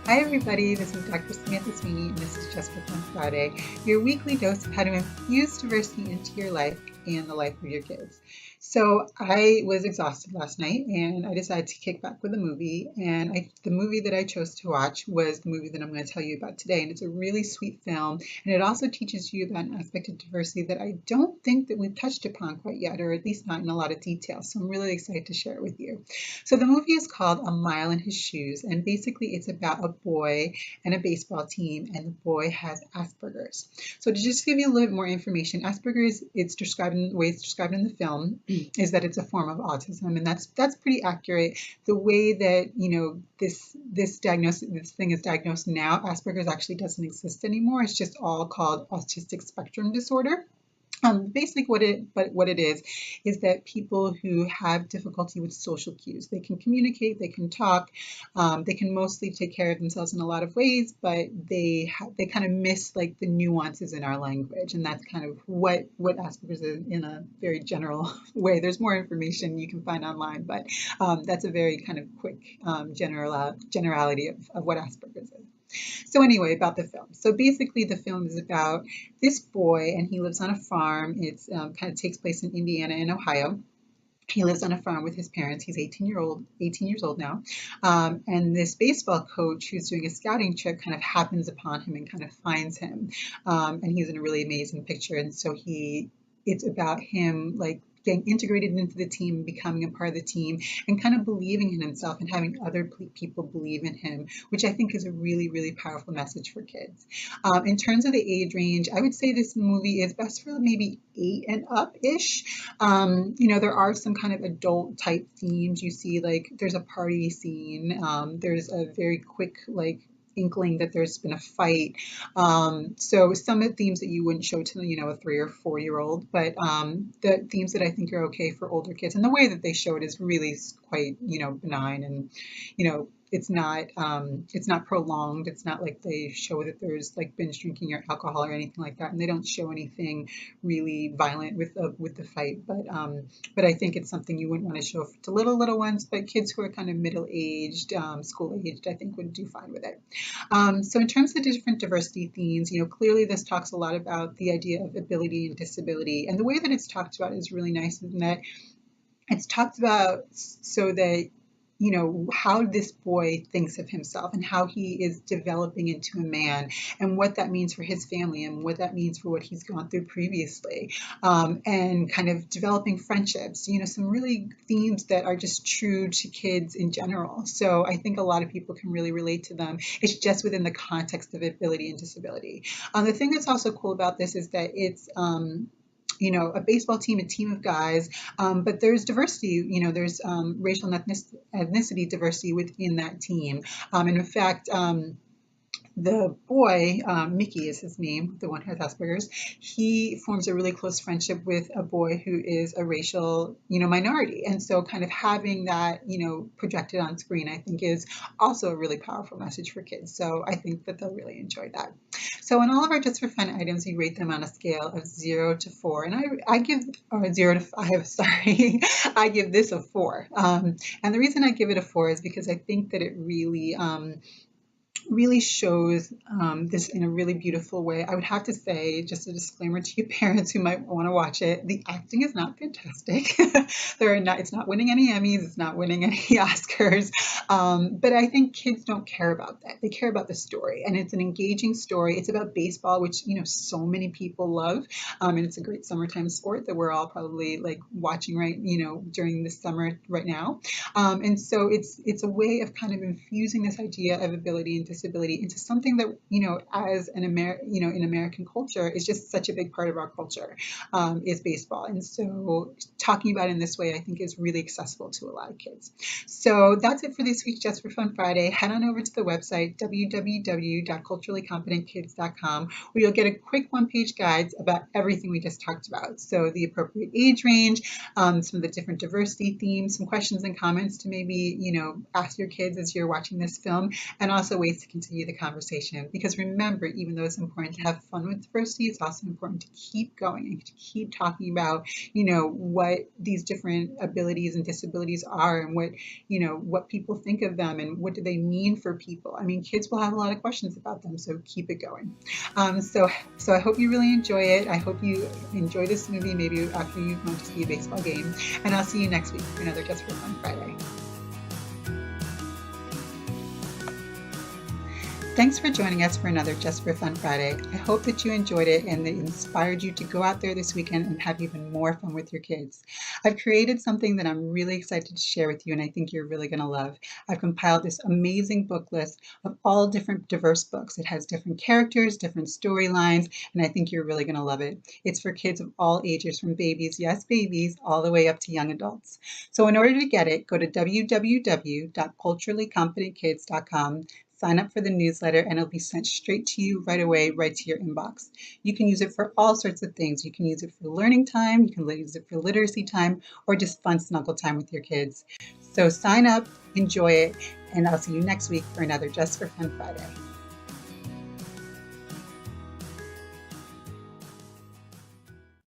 Hi everybody, this is Dr. Samantha Sweeney and this is Just for Fun Friday, your weekly dose of how to infuse diversity into your life and the life of your kids. So I was exhausted last night and I decided to kick back with a movie, and the movie that I chose to watch was the movie that I'm going to tell you about today, and it's a really sweet film, and it also teaches you about an aspect of diversity that I don't think that we've touched upon quite yet, or at least not in a lot of detail, so I'm really excited to share it with you. So the movie is called A Mile in His Shoes, and basically it's about a boy and a baseball team, and the boy has Asperger's. So to just give you a little bit more information, Asperger's, it's described in the way it's described in the film, is that it's a form of autism, and that's pretty accurate. The way that this thing is diagnosed now, Asperger's actually doesn't exist anymore. It's just all called autistic spectrum disorder. Basically, what it is that people who have difficulty with social cues, they can communicate, they can talk, they can mostly take care of themselves in a lot of ways, but they kind of miss like the nuances in our language, and that's kind of what Asperger's is in a very general way. There's more information you can find online, but that's a very kind of quick generality of what Asperger's is. So anyway, about the film. So basically, the film is about this boy, and he lives on a farm. It's kind of takes place in Indiana and Ohio. He lives on a farm with his parents. He's 18 years old now. And this baseball coach who's doing a scouting trip kind of happens upon him and kind of finds him. And he's in a really amazing picture. And so it's about him like getting integrated into the team, becoming a part of the team, and kind of believing in himself and having other people believe in him, which I think is a really, really powerful message for kids. In terms of the age range, I would say this movie is best for maybe 8 and up-ish. There are some kind of adult type themes. You see, like, there's a party scene. There's a very quick, like, inkling that there's been a fight. So some of the themes that you wouldn't show to, a 3 or 4 year old, but the themes that I think are okay for older kids, and the way that they show it is really quite, benign, and, it's not prolonged. It's not like they show that there's like binge drinking or alcohol or anything like that, and they don't show anything really violent with the fight. But I think it's something you wouldn't want to show to little ones, but kids who are kind of middle aged, school aged, I think would do fine with it. So in terms of different diversity themes, clearly this talks a lot about the idea of ability and disability, and the way that it's talked about is really nice in that it's talked about so that how this boy thinks of himself and how he is developing into a man, and what that means for his family and what that means for what he's gone through previously, and kind of developing friendships, some really themes that are just true to kids in general. So I think a lot of people can really relate to them. It's just within the context of ability and disability. The thing that's also cool about this is that it's a baseball team, a team of guys, but there's diversity, there's racial and ethnicity diversity within that team. And in fact, the boy, Mickey is his name, the one who has Asperger's, he forms a really close friendship with a boy who is a racial, minority. And so kind of having that, projected on screen, I think is also a really powerful message for kids. So I think that they'll really enjoy that. So in all of our Just for Fun items, we rate them on a scale of 0 to 4. And I give, or 0 to 5, sorry, I give this a 4. And the reason I give it a 4 is because I think that it really shows this in a really beautiful way. I would have to say, just a disclaimer to you parents who might want to watch it, the acting is not fantastic. It's not winning any Emmys, it's not winning any Oscars, but I think kids don't care about that. They care about the story, and it's an engaging story. It's about baseball, which so many people love, and it's a great summertime sport that we're all probably like watching during the summer right now, and so it's a way of kind of infusing this idea of ability and disability into something that as in American culture is just such a big part of our culture, is baseball. And so talking about it in this way, I think, is really accessible to a lot of kids. So that's it for this week's Just for Fun Friday. Head on over to the website www.culturallycompetentkids.com, where you'll get a quick one-page guide about everything we just talked about. So the appropriate age range, some of the different diversity themes, some questions and comments to maybe ask your kids as you're watching this film, and also ways to continue the conversation. Because remember, even though it's important to have fun with diversity, it's also important to keep going and to keep talking about, what these different abilities and disabilities are, and what people think of them and what do they mean for people? I mean, kids will have a lot of questions about them, so keep it going. So I hope you really enjoy it. I hope you enjoy this movie maybe after you've gone to see a baseball game. And I'll see you next week for another Just for Fun Friday. Thanks for joining us for another Just for Fun Friday. I hope that you enjoyed it and it inspired you to go out there this weekend and have even more fun with your kids. I've created something that I'm really excited to share with you and I think you're really going to love. I've compiled this amazing book list of all different diverse books. It has different characters, different storylines, and I think you're really going to love it. It's for kids of all ages, from babies, yes, babies, all the way up to young adults. So in order to get it, go to www.culturallycompetentkids.com. Sign up for the newsletter and it'll be sent straight to you right away, right to your inbox. You can use it for all sorts of things. You can use it for learning time, you can use it for literacy time, or just fun snuggle time with your kids. So sign up, enjoy it, and I'll see you next week for another Just for Fun Friday.